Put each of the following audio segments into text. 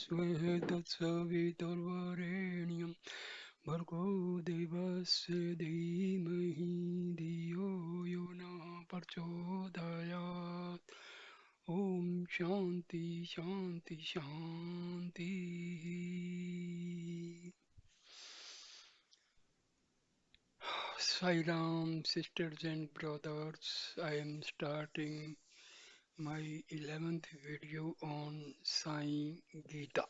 स्वः तत्सवितुर्वरेण्यं भर्गो देवस्य धीमहि धियो यो नः प्रचोदयात्. Om Shanti Shanti Shanti. Sai Ram, sisters and brothers, I am starting my 11th video on Sai Gita.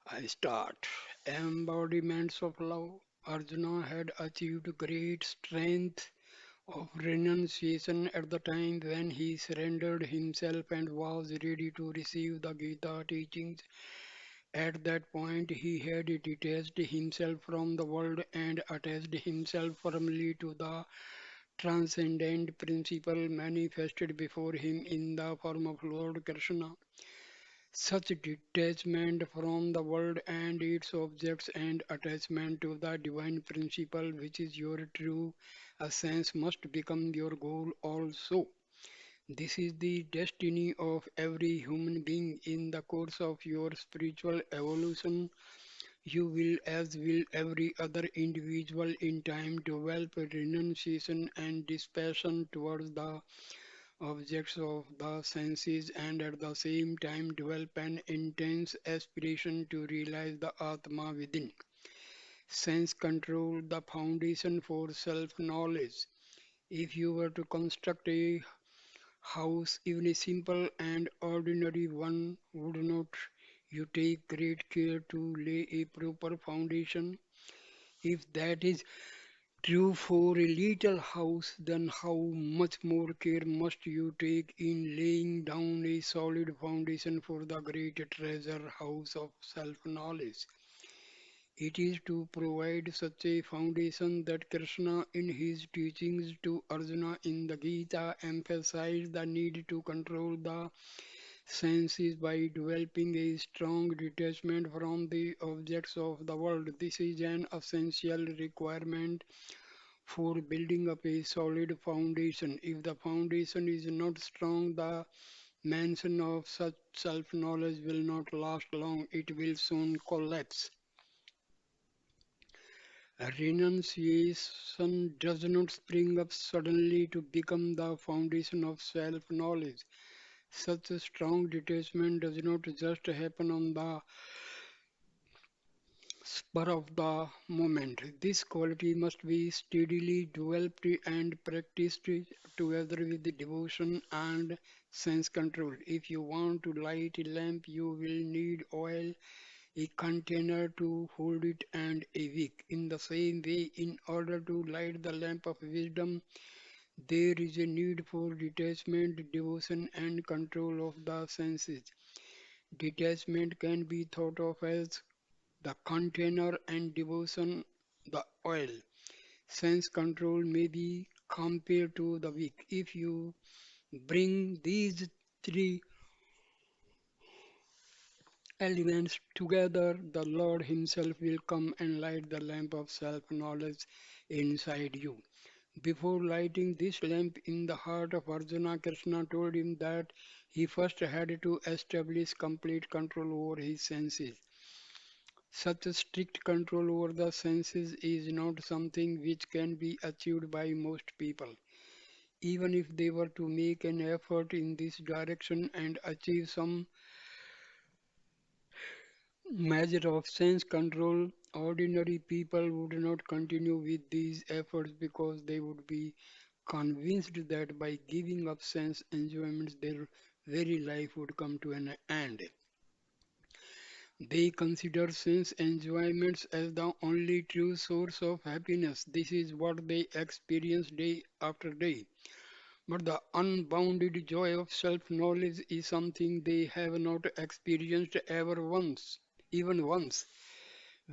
I start. Embodiments of love. Arjuna had achieved great strength of renunciation at the time when he surrendered himself and was ready to receive the Gita teachings. At that point, he had detached himself from the world and attached himself firmly to the transcendent principle manifested before him in the form of Lord Krishna. Such detachment from the world and its objects and attachment to the divine principle, which is your true essence, must become your goal also. This is the destiny of every human being. In the course of your spiritual evolution, you will, as will every other individual in time, develop renunciation and dispassion towards the objects of the senses and at the same time develop an intense aspiration to realize the Atma within. Sense control, the foundation for self knowledge. If you were to construct a house, even a simple and ordinary one, would not you take great care to lay a proper foundation? If that is true for a little house, then how much more care must you take in laying down a solid foundation for the great treasure house of self knowledge? It is to provide such a foundation that Krishna, in his teachings to Arjuna in the Gita, emphasized the need to control the senses by developing a strong detachment from the objects of the world. This is an essential requirement for building up a solid foundation. If the foundation is not strong, the mansion of such self knowledge will not last long, it will soon collapse. Renunciation does not spring up suddenly to become the foundation of self knowledge. Such a strong detachment does not just happen on the spur of the moment. This quality must be steadily developed and practiced together with devotion and sense control. If you want to light a lamp, you will need oil, a container to hold it, and a wick. In the same way, in order to light the lamp of wisdom, there is a need for detachment, devotion, and control of the senses. Detachment can be thought of as the container and devotion, the oil. Sense control may be compared to the wick. If you bring these three elements together, the Lord Himself will come and light the lamp of self knowledge inside you. Before lighting this lamp in the heart of Arjuna, Krishna told him that he first had to establish complete control over his senses. Such a strict control over the senses is not something which can be achieved by most people. Even if they were to make an effort in this direction and achieve some measure of sense control, ordinary people would not continue with these efforts because they would be convinced that by giving up sense enjoyments, their very life would come to an end. They consider sense enjoyments as the only true source of happiness. This is what they experience day after day. But the unbounded joy of self knowledge is something they have not experienced ever once, even once.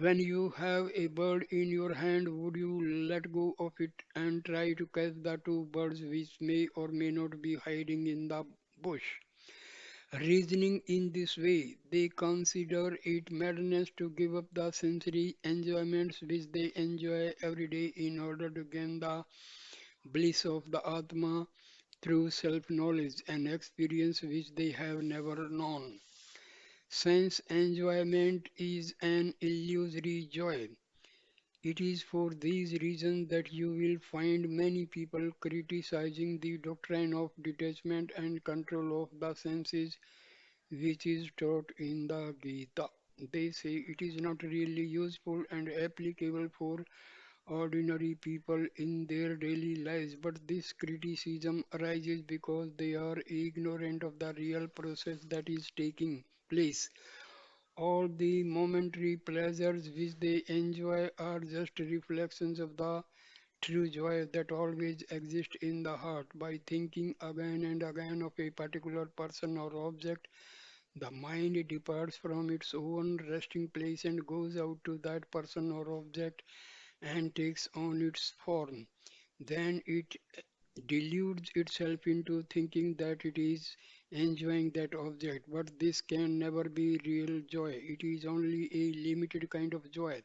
When you have a bird in your hand, would you let go of it and try to catch the two birds which may or may not be hiding in the bush? Reasoning in this way, they consider it madness to give up the sensory enjoyments which they enjoy every day in order to gain the bliss of the Atma. through self-knowledge and experience which they have never known. Sense enjoyment is an illusory joy. It is for these reasons that you will find many people criticizing the doctrine of detachment and control of the senses which is taught in the Gita. They say it is not really useful and applicable for ordinary people in their daily lives, but this criticism arises because they are ignorant of the real process that is taking place. All the momentary pleasures which they enjoy are just reflections of the true joy that always exists in the heart. By thinking again and again of a particular person or object, the mind departs from its own resting place and goes out to that person or object and takes on its form. Then it deludes itself into thinking that it is enjoying that object. But this can never be real joy. It is only a limited kind of joy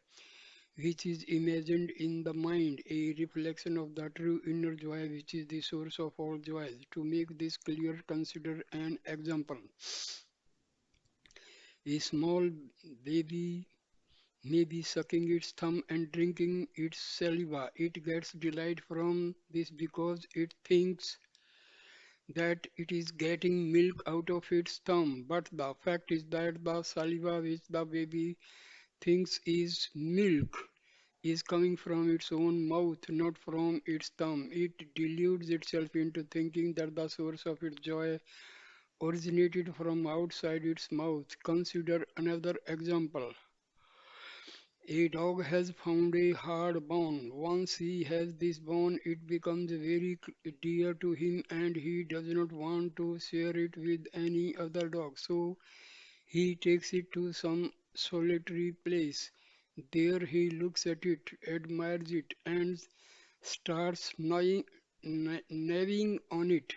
which is imagined in the mind, a reflection of the true inner joy which is the source of all joys. To make this clear, consider an example. A small baby may be sucking its thumb and drinking its saliva. It gets delight from this because it thinks that it is getting milk out of its thumb. But the fact is that the saliva which the baby thinks is milk is coming from its own mouth, not from its thumb. It deludes itself into thinking that the source of its joy originated from outside its mouth. Consider another example. A dog has found a hard bone. Once he has this bone, it becomes very dear to him and he does not want to share it with any other dog. So he takes it to some solitary place. There he looks at it, admires it, and starts gnawing on it.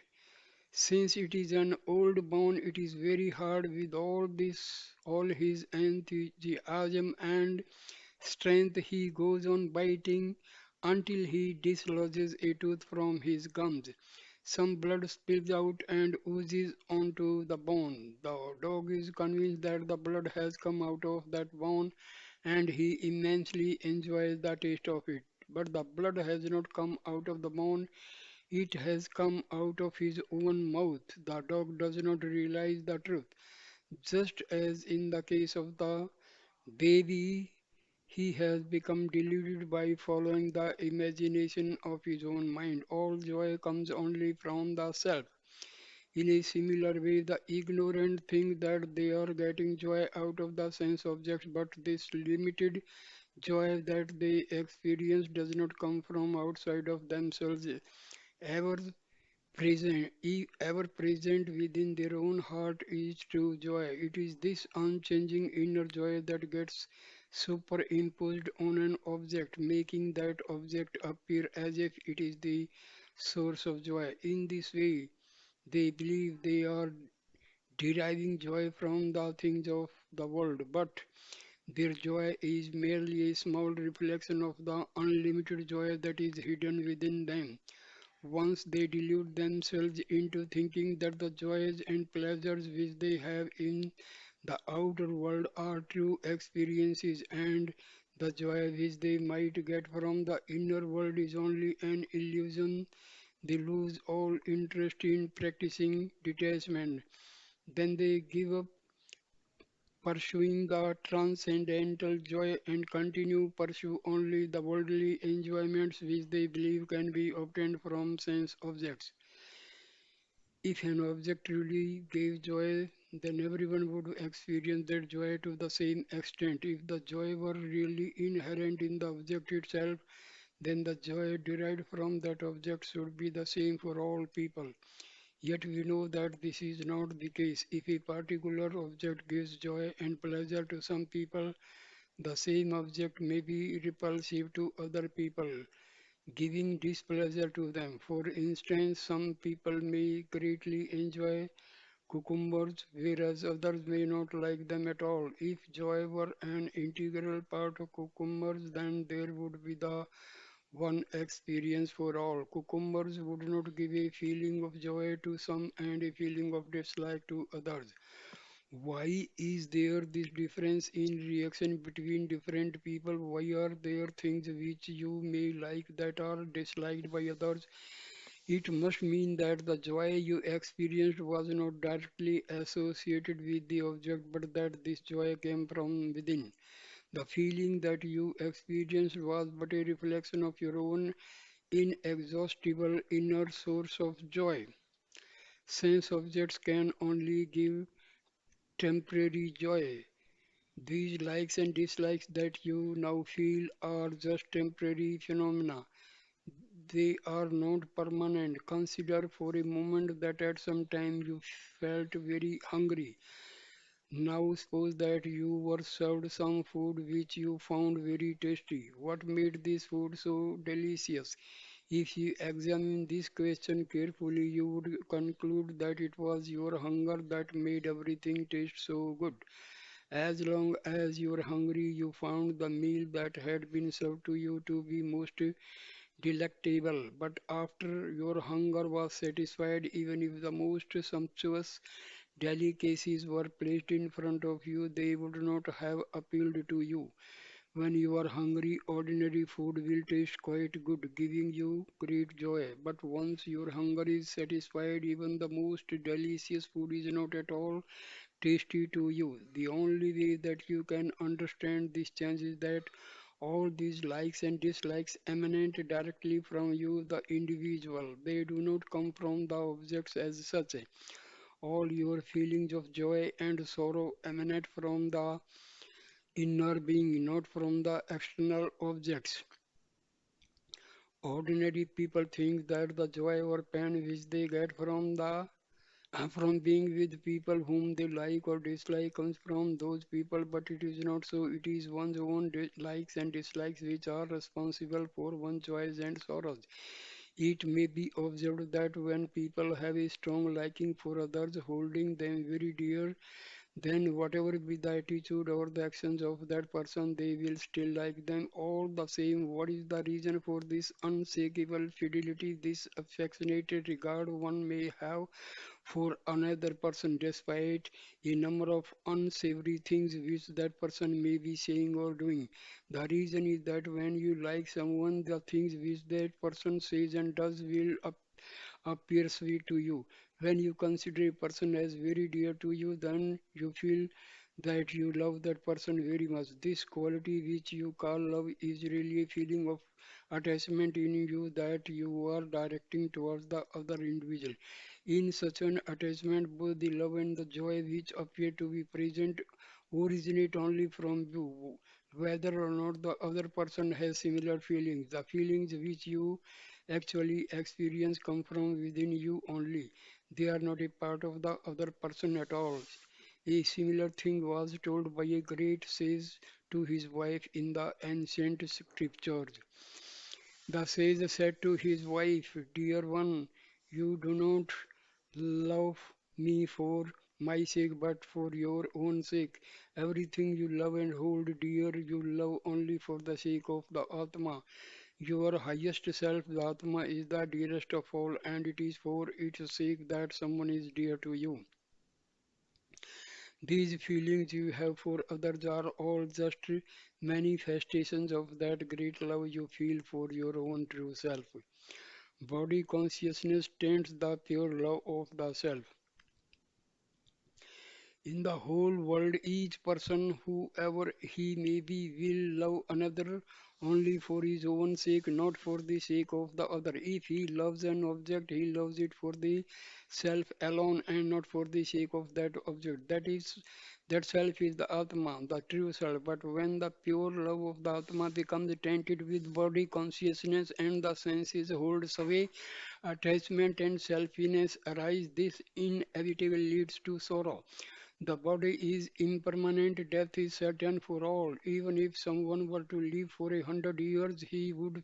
Since it is an old bone, it is very hard with all his enthusiasm and strength. He goes on biting until he dislodges a tooth from his gums. Some blood spills out and oozes onto the bone. The dog is convinced that the blood has come out of that bone and he immensely enjoys the taste of it. But the blood has not come out of the bone, it has come out of his own mouth. The dog does not realize the truth. Just as in the case of the baby, he has become deluded by following the imagination of his own mind. All joy comes only from the self. In a similar way, the ignorant think that they are getting joy out of the sense objects, but this limited joy that they experience does not come from outside of themselves. Ever ever present within their own heart is true joy. It is this unchanging inner joy that gets superimposed on an object, making that object appear as if it is the source of joy. In this way, they believe they are deriving joy from the things of the world, but their joy is merely a small reflection of the unlimited joy that is hidden within them. Once they delude themselves into thinking that the joys and pleasures which they have in the outer world are true experiences and the joy which they might get from the inner world is only an illusion, they lose all interest in practicing detachment. Then they give up pursuing the transcendental joy and continue pursue only the worldly enjoyments which they believe can be obtained from sense objects. If an object truly gave joy, then everyone would experience that joy to the same extent. If the joy were really inherent in the object itself, then the joy derived from that object should be the same for all people. Yet we know that this is not the case. If a particular object gives joy and pleasure to some people, the same object may be repulsive to other people, giving displeasure to them. For instance, some people may greatly enjoy cucumbers, whereas others may not like them at all. If joy were an integral part of cucumbers, then there would be the one experience for all. Cucumbers would not give a feeling of joy to some and a feeling of dislike to others. Why is there this difference in reaction between different people? Why are there things which you may like that are disliked by others? It must mean that the joy you experienced was not directly associated with the object, but that this joy came from within. The feeling that you experienced was but a reflection of your own inexhaustible inner source of joy. Sense objects can only give temporary joy. These likes and dislikes that you now feel are just temporary phenomena. They are not permanent. Consider for a moment that at some time you felt very hungry. Now suppose that you were served some food which you found very tasty. What made this food so delicious? If you examine this question carefully, you would conclude that it was your hunger that made everything taste so good. As long as you were hungry, you found the meal that had been served to you to be most delectable. But after your hunger was satisfied, even if the most sumptuous delicacies were placed in front of you, they would not have appealed to you. When you are hungry, ordinary food will taste quite good, giving you great joy. But once your hunger is satisfied, even the most delicious food is not at all tasty to you. The only way that you can understand this change is that all these likes and dislikes emanate directly from you, the individual. They do not come from the objects as such. All your feelings of joy and sorrow emanate from the inner being, not from the external objects. Ordinary people think that the joy or pain which they get from being with people whom they like or dislike comes from those people, but it is not so. It is one's own likes and dislikes which are responsible for one's joys and sorrows. It may be observed that when people have a strong liking for others, holding them very dear, then whatever be the attitude or the actions of that person, they will still like them all the same. What is the reason for this unshakable fidelity, this affectionate regard one may have for another person despite a number of unsavory things which that person may be saying or doing? The reason is that when you like someone, the things which that person says and does will appear sweet to you. When you consider a person as very dear to you, then you feel that you love that person very much. This quality which you call love is really a feeling of attachment in you that you are directing towards the other individual. In such an attachment, both the love and the joy which appear to be present originate only from you, whether or not the other person has similar feelings. The feelings which you actually experience come from within you only. They are not a part of the other person at all. A similar thing was told by a great sage to his wife in the ancient scriptures. The sage said to his wife, "Dear one, you do not love me for my sake but for your own sake. Everything you love and hold dear, you love only for the sake of the Atma. Your highest self, the Atma, is the dearest of all, and it is for its sake that someone is dear to you. These feelings you have for others are all just manifestations of that great love you feel for your own true self. Body consciousness tends the pure love of the self. In the whole world, each person, whoever he may be, will love another only for his own sake, not for the sake of the other. If he loves an object, he loves it for the self alone and not for the sake of that object. That self is the Atma, the true self. But when the pure love of the Atma becomes tainted with body consciousness and the senses hold sway, attachment and selfishness arise. This inevitably leads to sorrow. The body is impermanent, death is certain for all. Even if someone were to live for 100 years, he would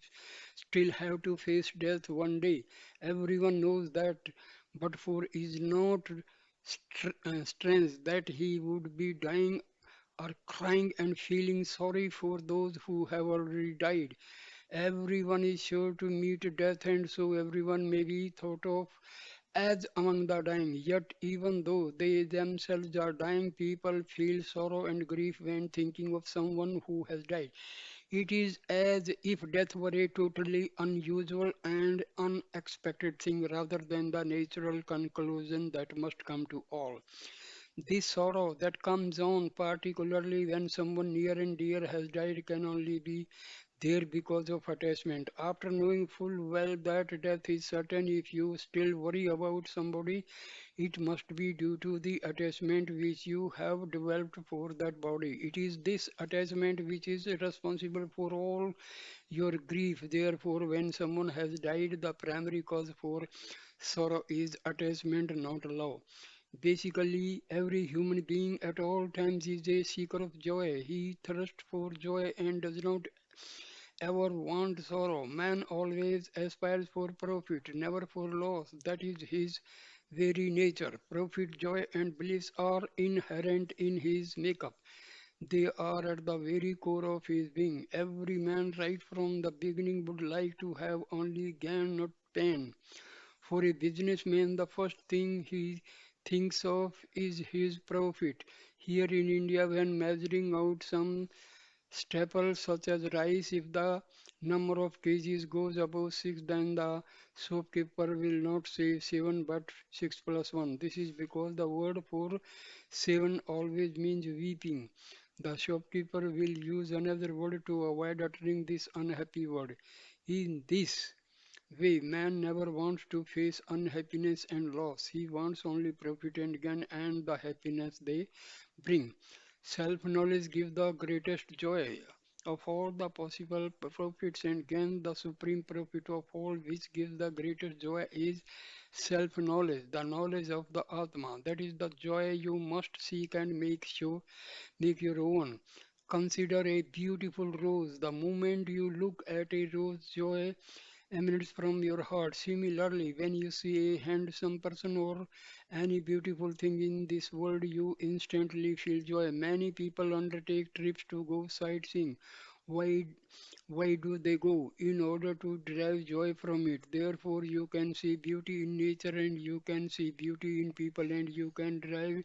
still have to face death one day. Everyone knows that, but for is not strange that he would be dying or crying and feeling sorry for those who have already died. Everyone is sure to meet death, and so everyone may be thought of as among the dying. Yet, even though they themselves are dying, people feel sorrow and grief when thinking of someone who has died. It is as if death were a totally unusual and unexpected thing rather than the natural conclusion that must come to all. This sorrow that comes on, particularly when someone near and dear has died, can only be there because of attachment. After knowing full well that death is certain, if you still worry about somebody, it must be due to the attachment which you have developed for that body. It is this attachment which is responsible for all your grief. Therefore, when someone has died, the primary cause for sorrow is attachment, not love. Basically, every human being at all times is a seeker of joy. He thirsts for joy and does not ever want sorrow. Man always aspires for profit, never for loss. That is his very nature. Profit, joy, and bliss are inherent in his makeup. They are at the very core of his being. Every man, right from the beginning, would like to have only gain, not pain. For a businessman, the first thing he thinks of is his profit. Here in India, when measuring out some staples such as rice, if the number of kgs goes above 6, then the shopkeeper will not say 7 but 6 plus 1. This is because the word for 7 always means weeping. The shopkeeper will use another word to avoid uttering this unhappy word. In this way, man never wants to face unhappiness and loss. He wants only profit and gain and the happiness they bring. Self knowledge gives the greatest joy. Of all the possible profits and gain, the supreme profit of all which gives the greatest joy is self knowledge, the knowledge of the Atma. That is the joy you must seek and make your own. Consider a beautiful rose. The moment you look at a rose, joy emanates from your heart. Similarly, when you see a handsome person or any beautiful thing in this world, you instantly feel joy. Many people undertake trips to go sightseeing. Why, why do they go? In order to derive joy from it. Therefore, you can see beauty in nature and you can see beauty in people and you can derive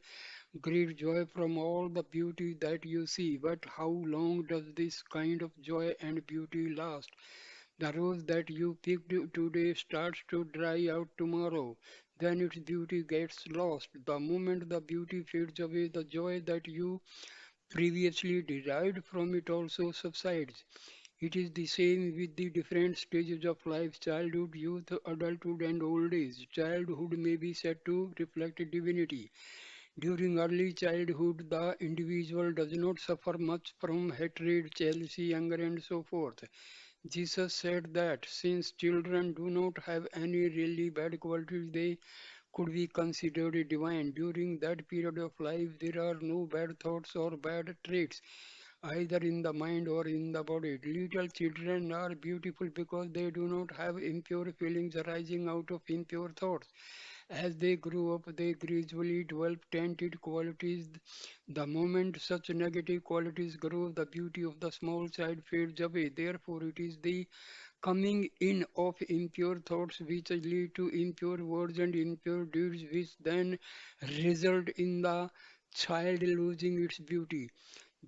great joy from all the beauty that you see. But how long does this kind of joy and beauty last? The rose that you picked today starts to dry out tomorrow. Then its beauty gets lost. The moment the beauty fades away, the joy that you previously derived from it also subsides. It is the same with the different stages of life: childhood, youth, adulthood, and old age. Childhood may be said to reflect divinity. During early childhood, the individual does not suffer much from hatred, jealousy, anger, and so forth. Jesus said that since children do not have any really bad qualities, they could be considered divine. During that period of life, there are no bad thoughts or bad traits, either in the mind or in the body. Little children are beautiful because they do not have impure feelings arising out of impure thoughts. As they grow up, they gradually develop tainted qualities. The moment such negative qualities grow, the beauty of the small child fades away. Therefore, it is the coming in of impure thoughts which lead to impure words and impure deeds, which then result in the child losing its beauty.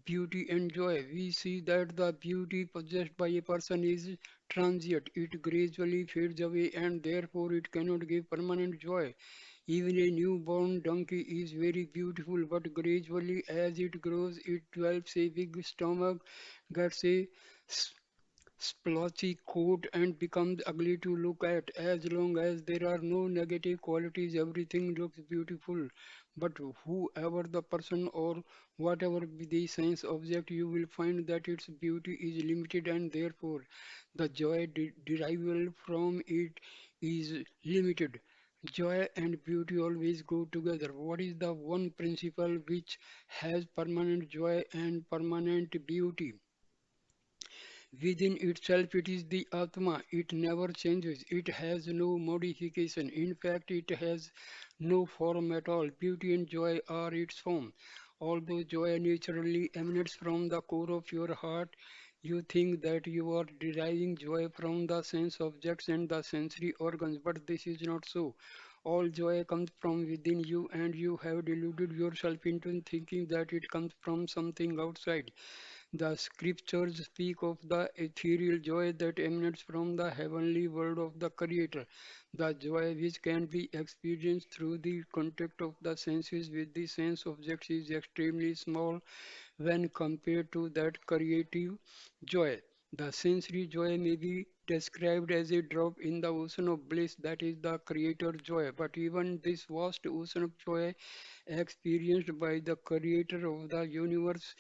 Beauty and joy. We see that the beauty possessed by a person is transient. It gradually fades away and therefore it cannot give permanent joy. Even a newborn donkey is very beautiful, but gradually as it grows, it develops a big stomach, gets a splotchy coat and becomes ugly to look at. As long as there are no negative qualities, everything looks beautiful. But whoever the person or whatever be the science object, you will find that its beauty is limited and therefore the joy derivable from it is limited. Joy and beauty always go together. What is the one principle which has permanent joy and permanent beauty? Within itself, it is the Atma. It never changes. It has no modification. In fact, it has no form at all. Beauty and joy are its form. Although joy naturally emanates from the core of your heart, You think that you are deriving joy from the sense objects and the sensory organs, but this is not so. All joy comes from within you, and you have deluded yourself into thinking that it comes from something outside. The scriptures speak of the ethereal joy that emanates from the heavenly world of the Creator, the joy which can be experienced through the contact of the senses with the sense objects is extremely small when compared to that creative joy. The sensory joy may be described as a drop in the ocean of bliss that is the creator joy, but even this vast ocean of joy experienced by the creator of the universe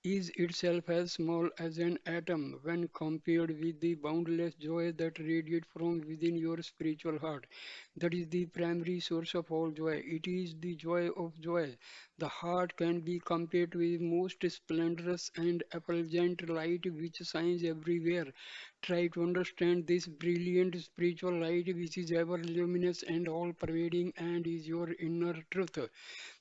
is itself as small as an atom when compared with the boundless joy that radiates from within your spiritual heart. That is the primary source of all joy. It is the joy of joy. The heart can be compared to a most splendorous and effulgent light which shines everywhere. Try to understand this brilliant spiritual light which is ever luminous and all pervading and is your inner truth.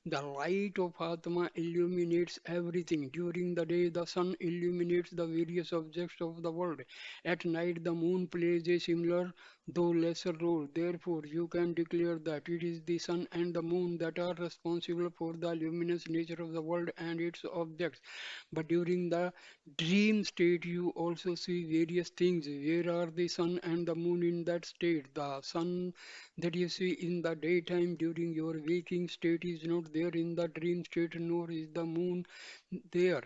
The light of Atma illuminates everything. During the day, the sun illuminates the various objects of the world. At night, the moon plays a similar, though lesser role. Therefore, you can declare that it is the sun and the moon that are responsible for the luminous nature of the world and its objects. But during the dream state, you also see various things. Where are the sun and the moon in that state? The sun that you see in the daytime during your waking state is not there in the dream state, nor is the moon there,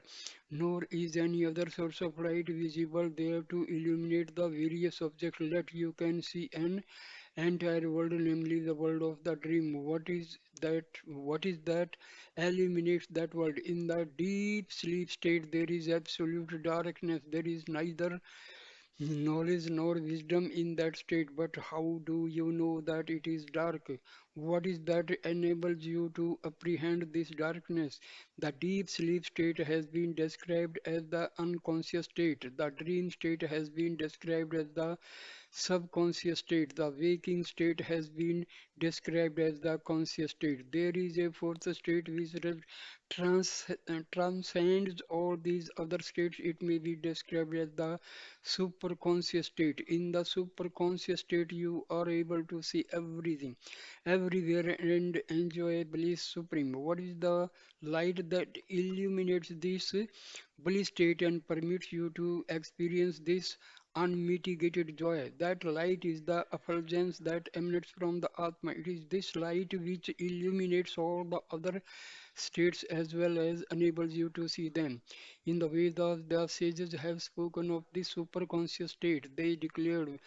nor is any other source of light visible there to illuminate the various objects that you can see an entire world, namely the world of the dream. What is that? What is that illuminates that world? In the deep sleep state, there is absolute darkness. There is neither knowledge nor wisdom in that state, but how do you know that it is dark? What is that enables you to apprehend this darkness? The deep sleep state has been described as the unconscious state. The dream state has been described as the subconscious state. The waking state has been described as the conscious state. There is a fourth state which transcends all these other states. It may be described as the superconscious state. In the superconscious state, you are able to see everything, everywhere, and enjoy bliss supreme. What is the light that illuminates this bliss state and permits you to experience this unmitigated joy? That light is the effulgence that emanates from the Atma. It is this light which illuminates all the other states as well as enables you to see them. In the Vedas, the sages have spoken of this superconscious state. They declared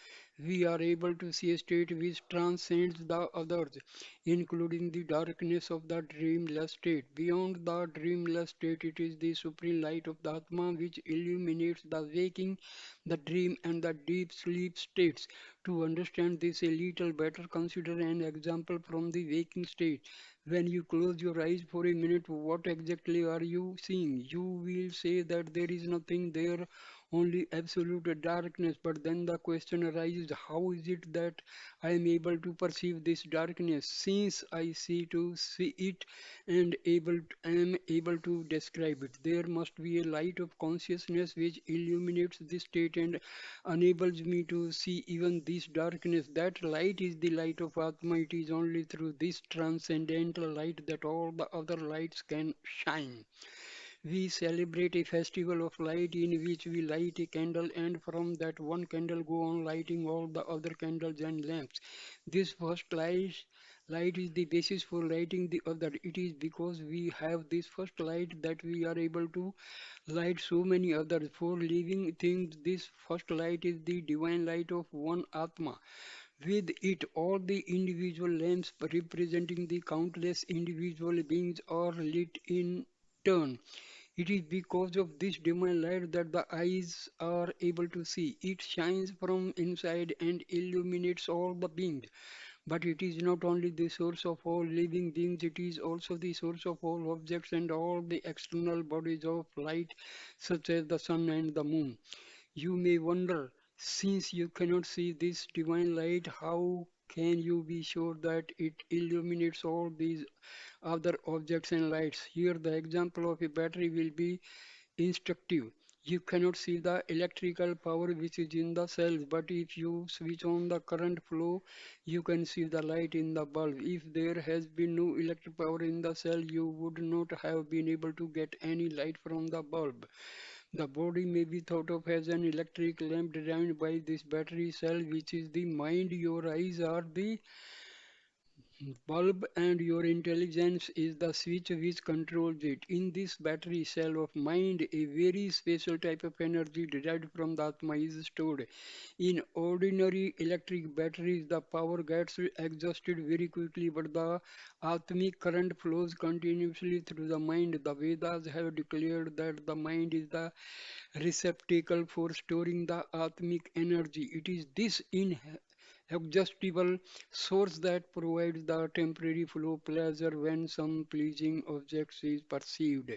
we are able to see a state which transcends the others, including the darkness of the dreamless state. Beyond the dreamless state, it is the supreme light of the Atma which illuminates the waking, the dream, and the deep sleep states. To understand this a little better, consider an example from the waking state. When you close your eyes for a minute, what exactly are you seeing? You will say that there is nothing there, only absolute darkness. But then the question arises, how is it that I am able to perceive this darkness? Since I see to see it and am able to describe it, there must be a light of consciousness which illuminates this state and enables me to see even this darkness. That light is the light of Atma. It is only through this transcendental light that all the other lights can shine. We celebrate a festival of light in which we light a candle and from that one candle go on lighting all the other candles and lamps. This first light is the basis for lighting the other. It is because we have this first light that we are able to light so many others. For living things, this first light is the divine light of one Atma. With it, all the individual lamps representing the countless individual beings are lit in turn. It is because of this divine light that the eyes are able to see. It shines from inside and illuminates all the beings. But it is not only the source of all living beings, it is also the source of all objects and all the external bodies of light, such as the sun and the moon. You may wonder, since you cannot see this divine light, how can you be sure that it illuminates all these other objects and lights? Here, the example of a battery will be instructive. You cannot see the electrical power which is in the cells, but if you switch on the current flow, you can see the light in the bulb. If there has been no electric power in the cell, you would not have been able to get any light from the bulb. The body may be thought of as an electric lamp designed by this battery cell, which is the mind. Your eyes are the bulb, and your intelligence is the switch which controls it. In this battery cell of mind, a very special type of energy derived from the Atma is stored. In ordinary electric batteries, the power gets exhausted very quickly, but the Atmic current flows continuously through the mind. The Vedas have declared that the mind is the receptacle for storing the Atmic energy. It is this inexhaustible source that provides the temporary flow pleasure when some pleasing object is perceived.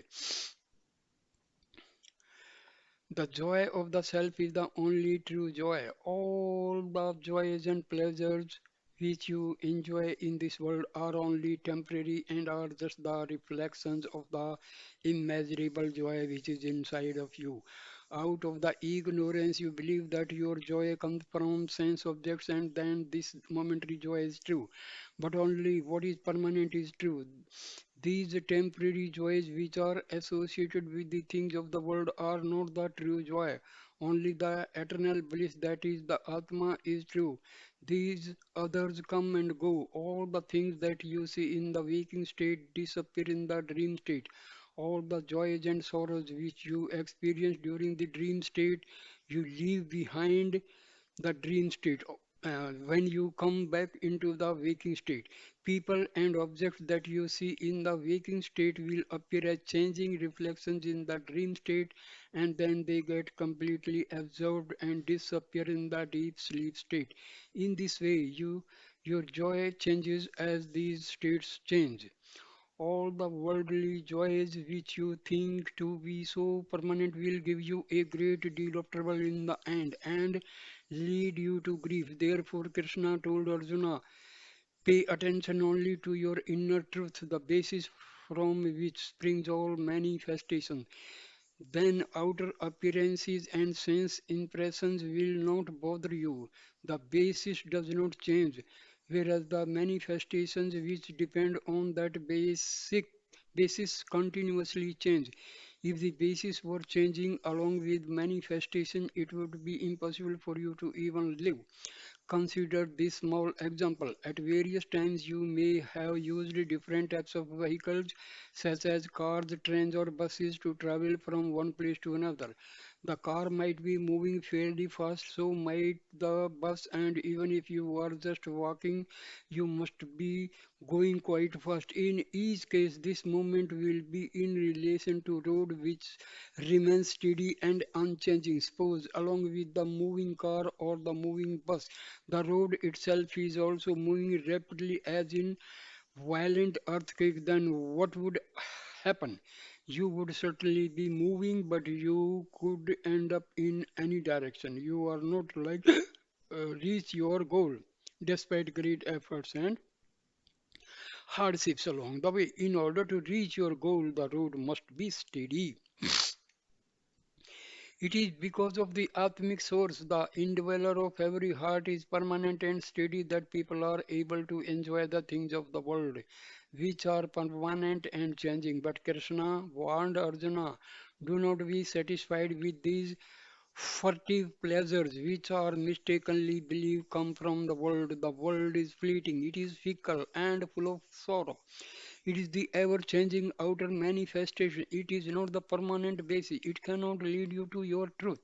The joy of the self is the only true joy. All the joys and pleasures which you enjoy in this world are only temporary and are just the reflections of the immeasurable joy which is inside of you. Out of the ignorance, you believe that your joy comes from sense objects, and then this momentary joy is true. But only what is permanent is true. These temporary joys which are associated with the things of the world are not the true joy. Only the eternal bliss, that is the Atma, is true. These others come and go. All the things that you see in the waking state disappear in the dream state. All the joys and sorrows which you experience during the dream state, you leave behind the dream state. When you come back into the waking state, people and objects that you see in the waking state will appear as changing reflections in the dream state, and then they get completely absorbed and disappear in the deep sleep state. In this way, your joy changes as these states change. All the worldly joys which you think to be so permanent will give you a great deal of trouble in the end and lead you to grief. Therefore, Krishna told Arjuna, pay attention only to your inner truth, the basis from which springs all manifestations. Then outer appearances and sense impressions will not bother you. The basis does not change, whereas the manifestations which depend on that basis continuously change. If the basis were changing along with manifestation, it would be impossible for you to even live. Consider this small example. At various times, you may have used different types of vehicles, such as cars, trains, or buses, to travel from one place to another. The car might be moving fairly fast, so might the bus, and even if you are just walking, you must be going quite fast. In each case, this movement will be in relation to road which remains steady and unchanging. Suppose along with the moving car or the moving bus, the road itself is also moving rapidly as in violent earthquake, then what would happen? You would certainly be moving, but you could end up in any direction. You are not like reach your goal despite great efforts and hardships along the way. In order to reach your goal, the road must be steady. It is because of the Atmic source, the indweller of every heart is permanent and steady, that people are able to enjoy the things of the world, which are permanent and changing. But Krishna warned Arjuna, do not be satisfied with these furtive pleasures which are mistakenly believed come from the world. The world is fleeting, it is fickle and full of sorrow. It is the ever changing outer manifestation. It is not the permanent basis. It cannot lead you to your truth.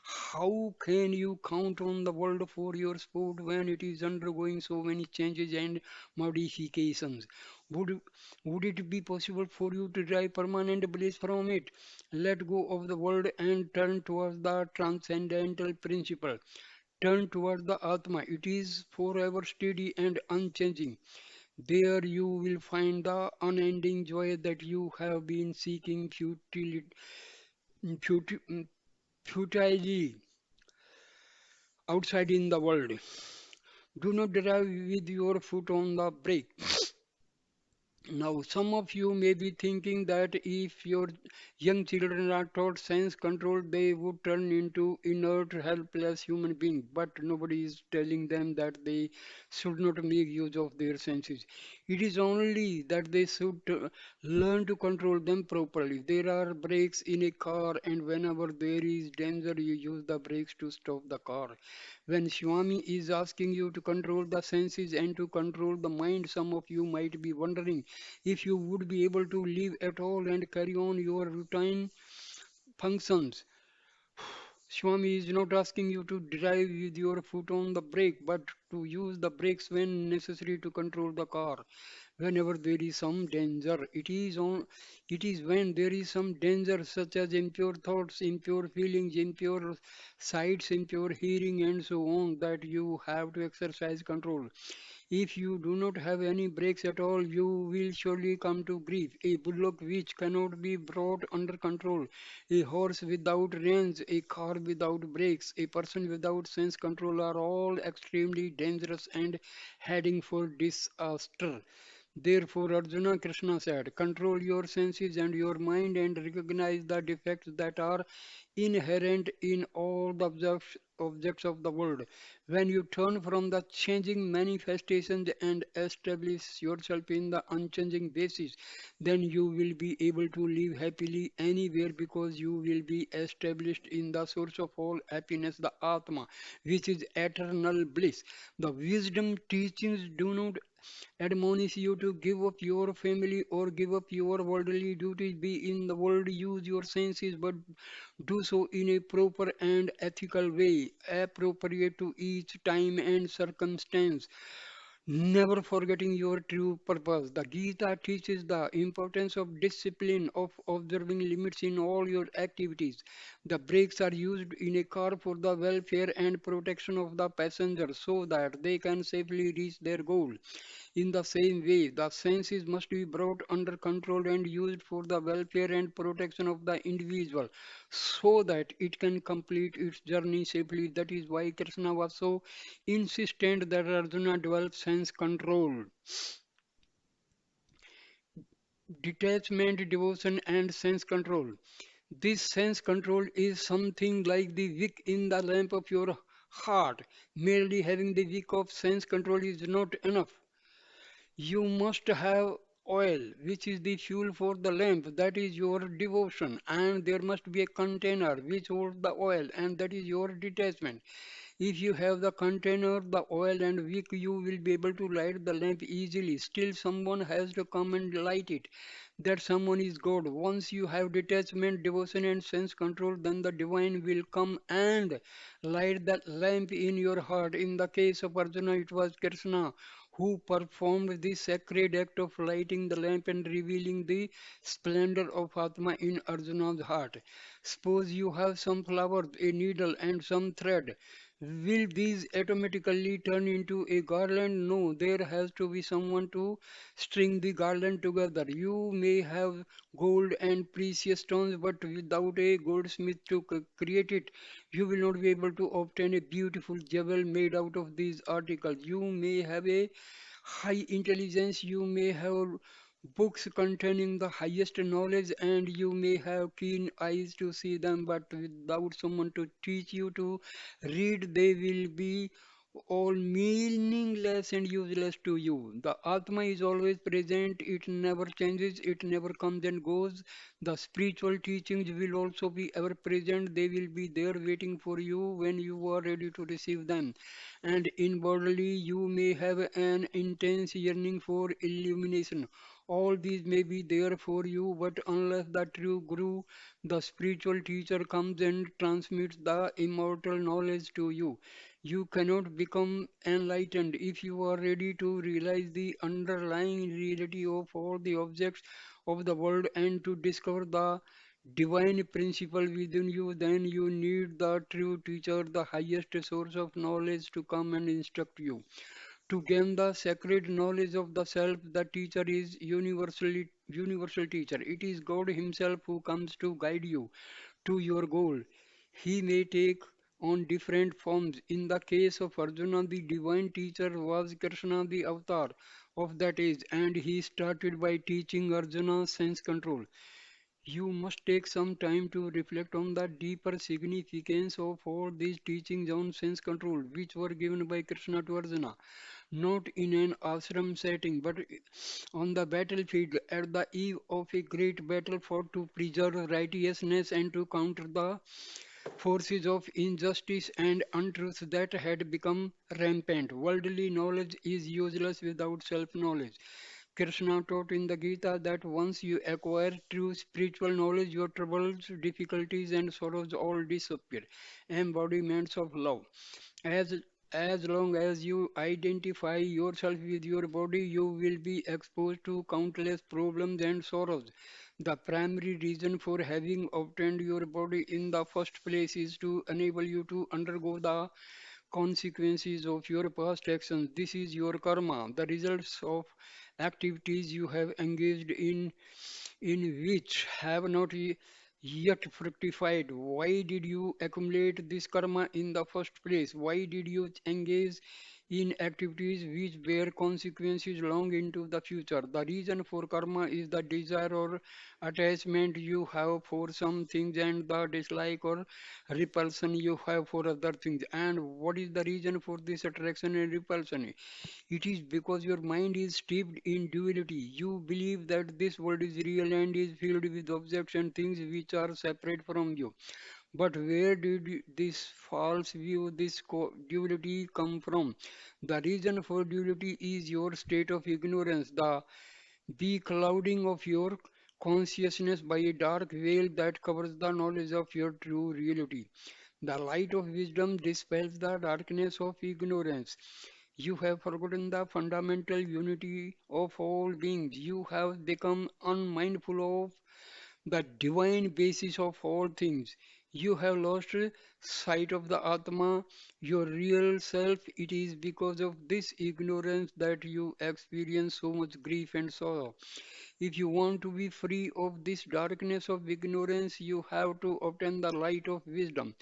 How can you count on the world for your sport when it is undergoing so many changes and modifications? Would, would it be possible for you to derive permanent bliss from it? Let go of the world and turn towards the transcendental principle. Turn towards the Atma. It is forever steady and unchanging. There you will find the unending joy that you have been seeking futi- futilely outside in the world. Do not drive with your foot on the brake. Now, some of you may be thinking that if your young children are taught sense control, they would turn into inert, helpless human beings. But nobody is telling them that they should not make use of their senses. It is only that they should learn to control them properly. There are brakes in a car, and whenever there is danger, you use the brakes to stop the car. When Swami is asking you to control the senses and to control the mind, some of you might be wondering if you would be able to live at all and carry on your routine functions. Swami is not asking you to drive with your foot on the brake, but to use the brakes when necessary to control the car. Whenever there is some danger, it is when there is some danger such as impure thoughts, impure feelings, impure sights, impure hearing, and so on, that you have to exercise control. If you do not have any brakes at all, you will surely come to grief. A bullock which cannot be brought under control, a horse without reins, a car without brakes, a person without sense control are all extremely dangerous and heading for disaster. Therefore, Arjuna, Krishna said, control your senses and your mind and recognize the defects that are inherent in all the objects of the world. When you turn from the changing manifestations and establish yourself in the unchanging basis, then you will be able to live happily anywhere because you will be established in the source of all happiness, the Atma, which is eternal bliss. The wisdom teachings do not admonish you to give up your family or give up your worldly duties. Be in the world, use your senses, but do so in a proper and ethical way, appropriate to each time and circumstance, never forgetting your true purpose. The Gita teaches the importance of discipline, of observing limits in all your activities. The brakes are used in a car for the welfare and protection of the passengers so that they can safely reach their goal. In the same way, the senses must be brought under control and used for the welfare and protection of the individual so that it can complete its journey safely. That is why Krishna was so insistent that Arjuna develop sense control, detachment, devotion, and sense control. This sense control is something like the wick in the lamp of your heart. Merely having the wick of sense control is not enough. You must have oil, which is the fuel for the lamp, that is your devotion, and there must be a container which holds the oil, and that is your detachment. If you have the container, the oil, and wick, you will be able to light the lamp easily. Still, someone has to come and light it. That someone is God. Once you have detachment, devotion, and sense control, then the divine will come and light that lamp in your heart. In the case of Arjuna, it was Krishna who performed the sacred act of lighting the lamp and revealing the splendor of Atma in Arjuna's heart. Suppose you have some flowers, a needle, and some thread. Will these automatically turn into a garland? No, there has to be someone to string the garland together. You may have gold and precious stones, but without a goldsmith to create it, you will not be able to obtain a beautiful jewel made out of these articles. You may have a high intelligence, you may have books containing the highest knowledge, and you may have keen eyes to see them, but without someone to teach you to read, they will be all meaningless and useless to you. The Atma is always present, it never changes, it never comes and goes. The spiritual teachings will also be ever present, they will be there waiting for you when you are ready to receive them. And inwardly, you may have an intense yearning for illumination. All these may be there for you, but unless the true Guru, the spiritual teacher, comes and transmits the immortal knowledge to you, you cannot become enlightened. If you are ready to realize the underlying reality of all the objects of the world and to discover the divine principle within you, then you need the true teacher, the highest source of knowledge, to come and instruct you. To gain the sacred knowledge of the self, the teacher is universal teacher. It is God Himself who comes to guide you to your goal. He may take on different forms. In the case of Arjuna, the divine teacher was Krishna the avatar, of that age, and he started by teaching Arjuna sense control. You must take some time to reflect on the deeper significance of all these teachings on sense control, which were given by Krishna to Arjuna, not in an ashram setting, but on the battlefield at the eve of a great battle fought to preserve righteousness and to counter the forces of injustice and untruth that had become rampant. Worldly knowledge is useless without self knowledge. Krishna taught in the Gita that once you acquire true spiritual knowledge, your troubles, difficulties, and sorrows all disappear. Embodiments of love. As as long as you identify yourself with your body, you will be exposed to countless problems and sorrows. The primary reason for having obtained your body in the first place is to enable you to undergo the consequences of your past actions. This is your karma, the results of activities you have engaged in which have not yet fructified. Why did you accumulate this karma in the first place? Why did you engage in activities which bear consequences long into the future? The reason for karma is the desire or attachment you have for some things and the dislike or repulsion you have for other things. And what is the reason for this attraction and repulsion? It is because your mind is steeped in duality. You believe that this world is real and is filled with objects and things which are separate from you. But where did this false view, this duality come from? The reason for duality is your state of ignorance, the beclouding of your consciousness by a dark veil that covers the knowledge of your true reality. The light of wisdom dispels the darkness of ignorance. You have forgotten the fundamental unity of all beings. You have become unmindful of the divine basis of all things. You have lost sight of the Atma, your real self. It is because of this ignorance that you experience so much grief and sorrow. If you want to be free of this darkness of ignorance, you have to obtain the light of wisdom.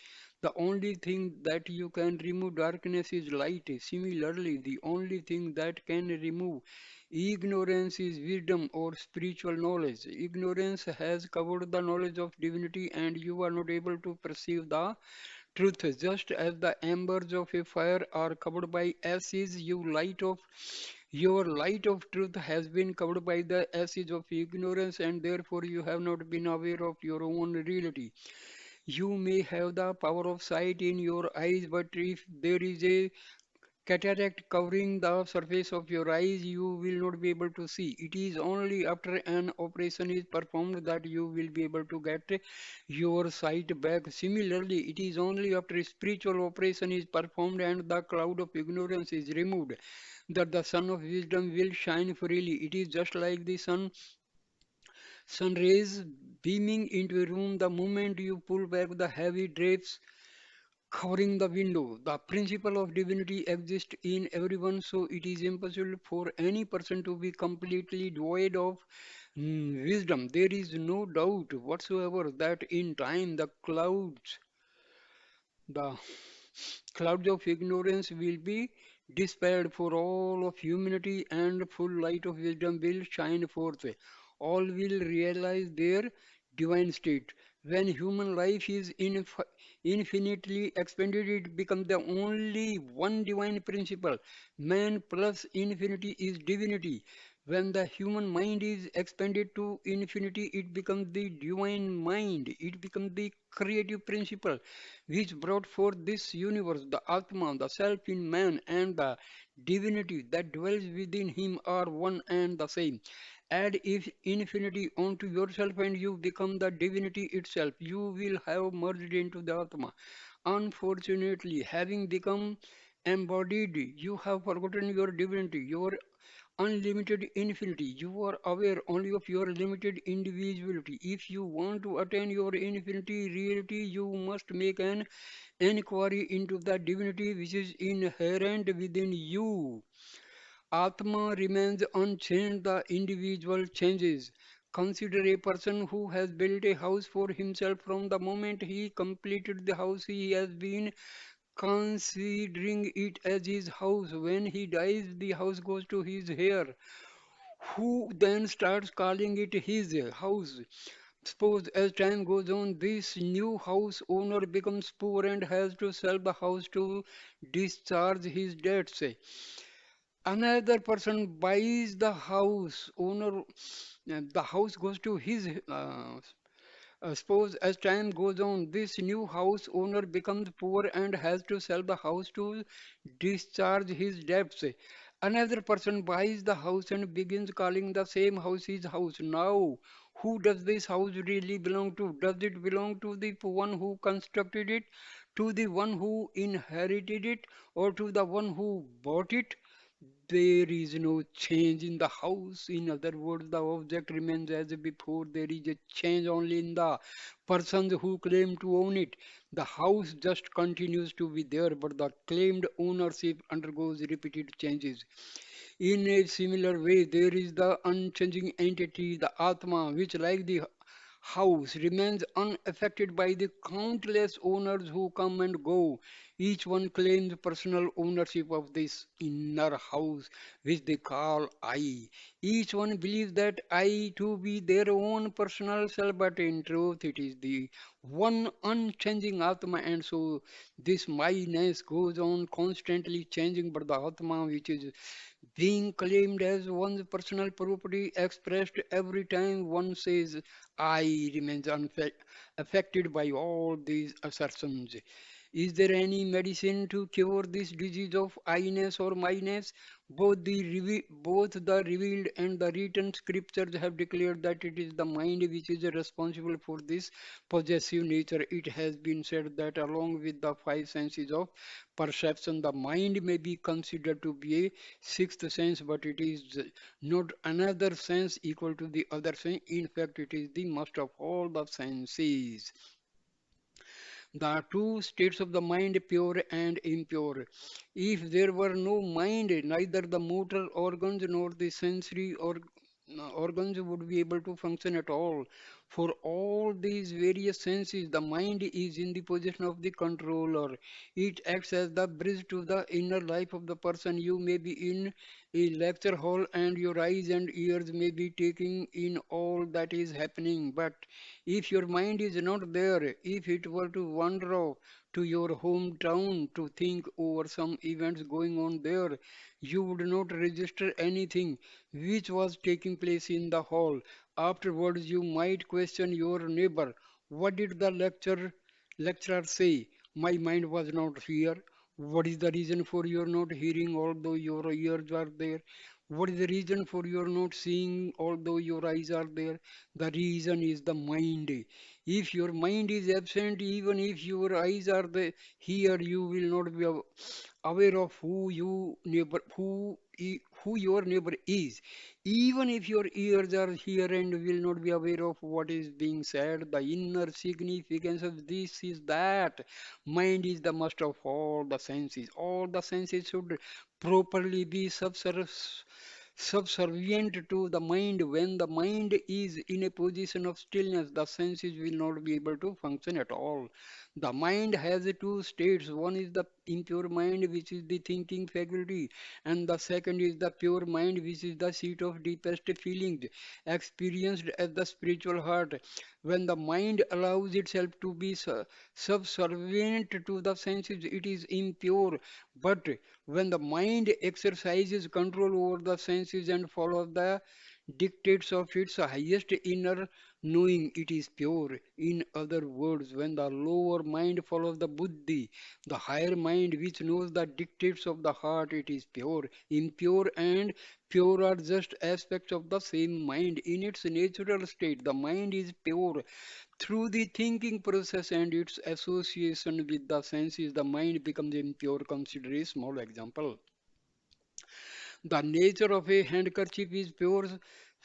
The only thing that you can remove darkness is light. Similarly, the only thing that can remove ignorance is wisdom or spiritual knowledge. Ignorance has covered the knowledge of divinity and you are not able to perceive the truth. Just as the embers of a fire are covered by ashes, your light of truth has been covered by the ashes of ignorance, and therefore you have not been aware of your own reality. You may have the power of sight in your eyes, but if there is a cataract covering the surface of your eyes, you will not be able to see. It is only after an operation is performed that you will be able to get your sight back. Similarly, it is only after a spiritual operation is performed and the cloud of ignorance is removed that the sun of wisdom will shine freely. It is just like the sun rays beaming into a room. The moment you pull back the heavy drapes covering the window. The principle of divinity exists in everyone, so it is impossible for any person to be completely devoid of wisdom. There is no doubt whatsoever that in time the clouds of ignorance will be dispelled for all of humanity and full light of wisdom will shine forth. All will realize their divine state. When human life is infinitely expanded, it becomes the only one divine principle. Man plus infinity is divinity. When the human mind is expanded to infinity, it becomes the divine mind. It becomes the creative principle which brought forth this universe. The Atma, the self in man, and the divinity that dwells within him are one and the same. Add if infinity onto yourself and you become the divinity itself. You will have merged into the Atma. Unfortunately, having become embodied, you have forgotten your divinity, your unlimited infinity. You are aware only of your limited individuality. If you want to attain your infinity reality, you must make an enquiry into the divinity which is inherent within you. Atma remains unchanged, the individual changes. Consider a person who has built a house for himself. From the moment he completed the house, he has been considering it as his house. When he dies, the house goes to his heir, who then starts calling it his house. Suppose as time goes on, this new house owner becomes poor and has to sell the house to discharge his debts. Another person buys the house owner, the house goes to his suppose as time goes on, this new house owner becomes poor and has to sell the house to discharge his debts. Another person buys the house and begins calling the same house his house. Now, who does this house really belong to? Does it belong to the one who constructed it, to the one who inherited it, or to the one who bought it? There is no change in the house. In other words, the object remains as before. There is a change only in the persons who claim to own it. The house just continues to be there, but the claimed ownership undergoes repeated changes. In a similar way, there is the unchanging entity, the Atma, which, like the house, remains unaffected by the countless owners who come and go. Each one claims personal ownership of this inner house, which they call I. Each one believes that I to be their own personal self, but in truth, it is the one unchanging Atma, and so this myness goes on constantly changing, but the Atma, which is being claimed as one's personal property, expressed every time one says I, remains affected by all these assertions. Is there any medicine to cure this disease of I-ness or myness? Both the revealed and the written scriptures have declared that it is the mind which is responsible for this possessive nature. It has been said that along with the five senses of perception, the mind may be considered to be a sixth sense, but it is not another sense equal to the other sense. In fact, it is the master of all the senses. The two states of the mind, pure and impure. If there were no mind, neither the motor organs nor the sensory organs would be able to function at all. For all these various senses, the mind is in the position of the controller. It acts as the bridge to the inner life of the person. You may be in a lecture hall and your eyes and ears may be taking in all that is happening, but if your mind is not there, if it were to wander off to your hometown to think over some events going on there, you would not register anything which was taking place in the hall. Afterwards, you might question your neighbor. What did the lecturer say? My mind was not here. What is the reason for your not hearing although your ears are there? What is the reason for your not seeing although your eyes are there? The reason is the mind. If your mind is absent, even if your eyes are there, here you will not be aware of who your neighbor is. Even if your ears are here and will not be aware of what is being said, the inner significance of this is that mind is the master of all the senses. All the senses should properly be subservient to the mind. When the mind is in a position of stillness, the senses will not be able to function at all. The mind has two states. One is the impure mind, which is the thinking faculty, and the second is the pure mind, which is the seat of deepest feelings, experienced as the spiritual heart. When the mind allows itself to be subservient to the senses, it is impure. But when the mind exercises control over the senses and follows the dictates of its highest inner knowing, it is pure. In other words, when the lower mind follows the buddhi, the higher mind which knows the dictates of the heart, it is pure. Impure and pure are just aspects of the same mind. In its natural state, the mind is pure. Through the thinking process and its association with the senses, the mind becomes impure. Consider a small example. The nature of a handkerchief is pure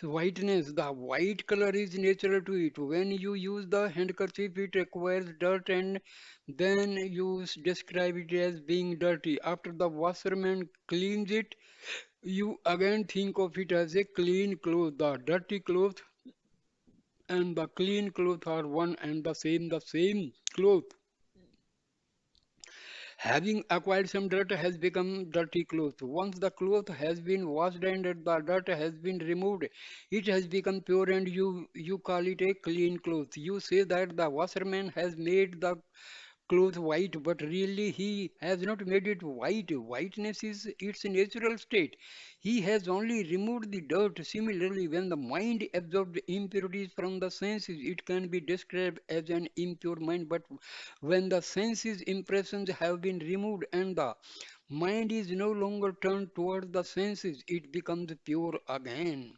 whiteness. The white color is natural to it. When you use the handkerchief, it acquires dirt and then you describe it as being dirty. After the washerman cleans it, you again think of it as a clean cloth. The dirty cloth and the clean cloth are one and the same cloth. Having acquired some dirt has become dirty cloth. Once the cloth has been washed and the dirt has been removed, it has become pure and you call it a clean cloth. You say that the washerman has made the cloth white, but really he has not made it white. Whiteness is its natural state. He has only removed the dirt. Similarly, when the mind absorbs impurities from the senses, it can be described as an impure mind. But when the senses impressions have been removed and the mind is no longer turned towards the senses, it becomes pure again.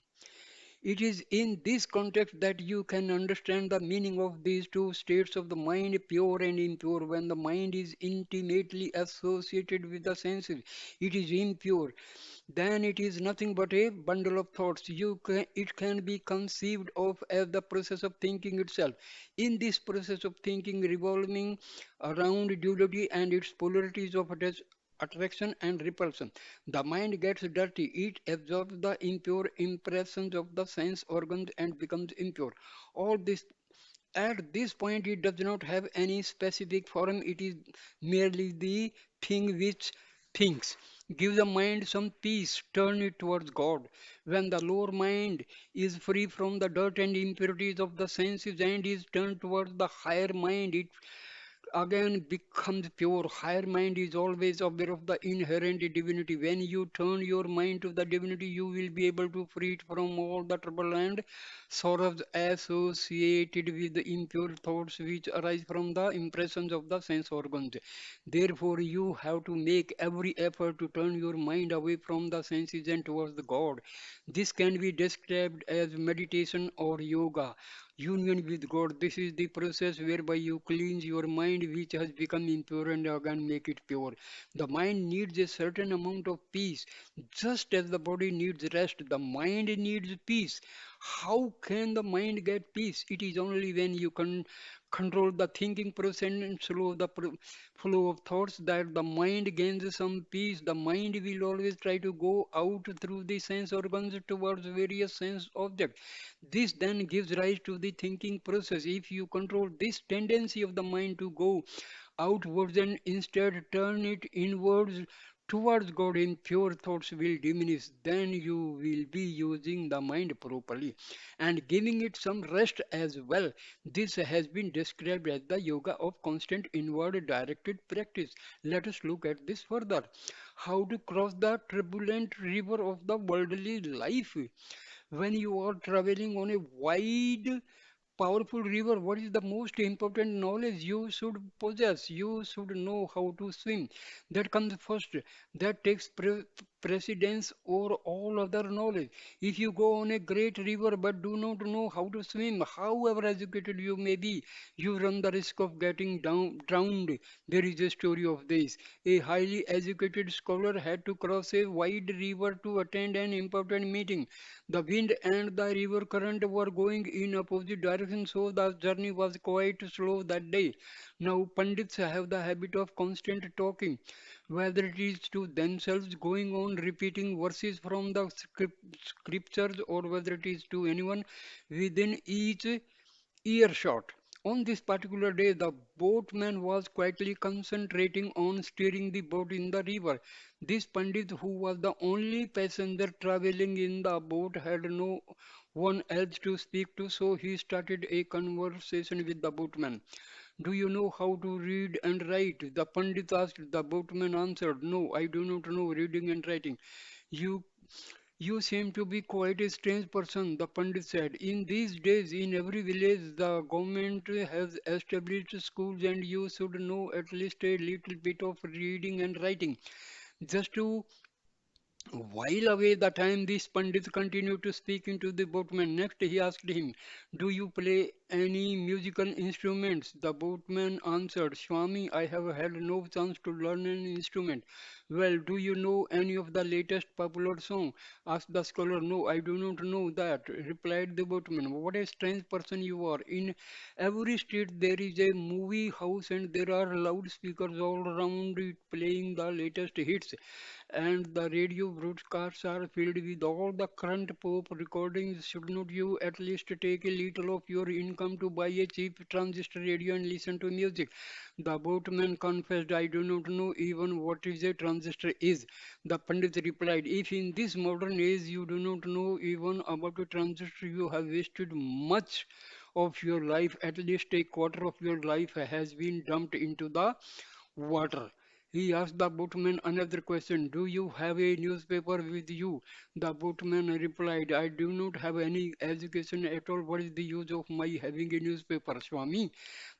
It is in this context that you can understand the meaning of these two states of the mind, pure and impure. When the mind is intimately associated with the senses, it is impure. Then it is nothing but a bundle of thoughts. It can be conceived of as the process of thinking itself. In this process of thinking revolving around duality and its polarities of attraction and repulsion, the mind gets dirty. It absorbs the impure impressions of the sense organs and becomes impure. All this at this point, it does not have any specific form. It is merely the thing which thinks. Give the mind some peace, turn it towards God. When the lower mind is free from the dirt and impurities of the senses and is turned towards the higher mind, it again becomes pure. Higher mind is always aware of the inherent divinity. When you turn your mind to the divinity, you will be able to free it from all the trouble and sorrows associated with the impure thoughts which arise from the impressions of the sense organs. Therefore, you have to make every effort to turn your mind away from the senses and towards the God. This can be described as meditation or yoga. Union with God. This is the process whereby you cleanse your mind which has become impure and again make it pure. The mind needs a certain amount of peace. Just as the body needs rest, the mind needs peace. How can the mind get peace? It is only when you can control the thinking process and slow the flow of thoughts that the mind gains some peace. The mind will always try to go out through the sense organs towards various sense objects. This then gives rise to the thinking process. If you control this tendency of the mind to go outwards and instead turn it inwards towards God, in pure thoughts will diminish. Then you will be using the mind properly and giving it some rest as well. This has been described as the yoga of constant inward directed practice. Let us look at this further. How to cross the turbulent river of the worldly life. When you are traveling on a wide powerful river, what is the most important knowledge you should possess? You should know how to swim. That comes first. That takes precedence over all other knowledge. If you go on a great river but do not know how to swim, however educated you may be, you run the risk of getting drowned. There is a story of this. A highly educated scholar had to cross a wide river to attend an important meeting. The wind and the river current were going in opposite directions, so the journey was quite slow that day. Now, Pandits have the habit of constant talking, whether it is to themselves, going on repeating verses from the scriptures, or whether it is to anyone within each earshot. On this particular day, the boatman was quietly concentrating on steering the boat in the river. This Pandit, who was the only passenger traveling in the boat, had no one else to speak to, so he started a conversation with the boatman. Do you know how to read and write? The Pandit asked. The boatman answered, No, I do not know reading and writing. You you seem to be quite a strange person, the Pandit said. In these days, in every village, the government has established schools, and you should know at least a little bit of reading and writing. Just to while away the time, this Pandit continued to speak into the boatman. Next, he asked him, Do you play any musical instruments? The boatman answered, Swami, I have had no chance to learn an instrument. Well, do you know any of the latest popular song? Asked the scholar. No, I do not know that, replied the boatman. What a strange person you are. In every street there is a movie house and there are loudspeakers all around it playing the latest hits, and the radio broadcasts are filled with all the current pop recordings. Should not you at least take a little of your come to buy a cheap transistor radio and listen to music. The boatman confessed, I do not know even what is a transistor is. The Pandit replied, if in this modern age you do not know even about a transistor, you have wasted much of your life. At least a quarter of your life has been dumped into the water. He asked the boatman another question. Do you have a newspaper with you? The boatman replied, I do not have any education at all. What is the use of my having a newspaper, Swami?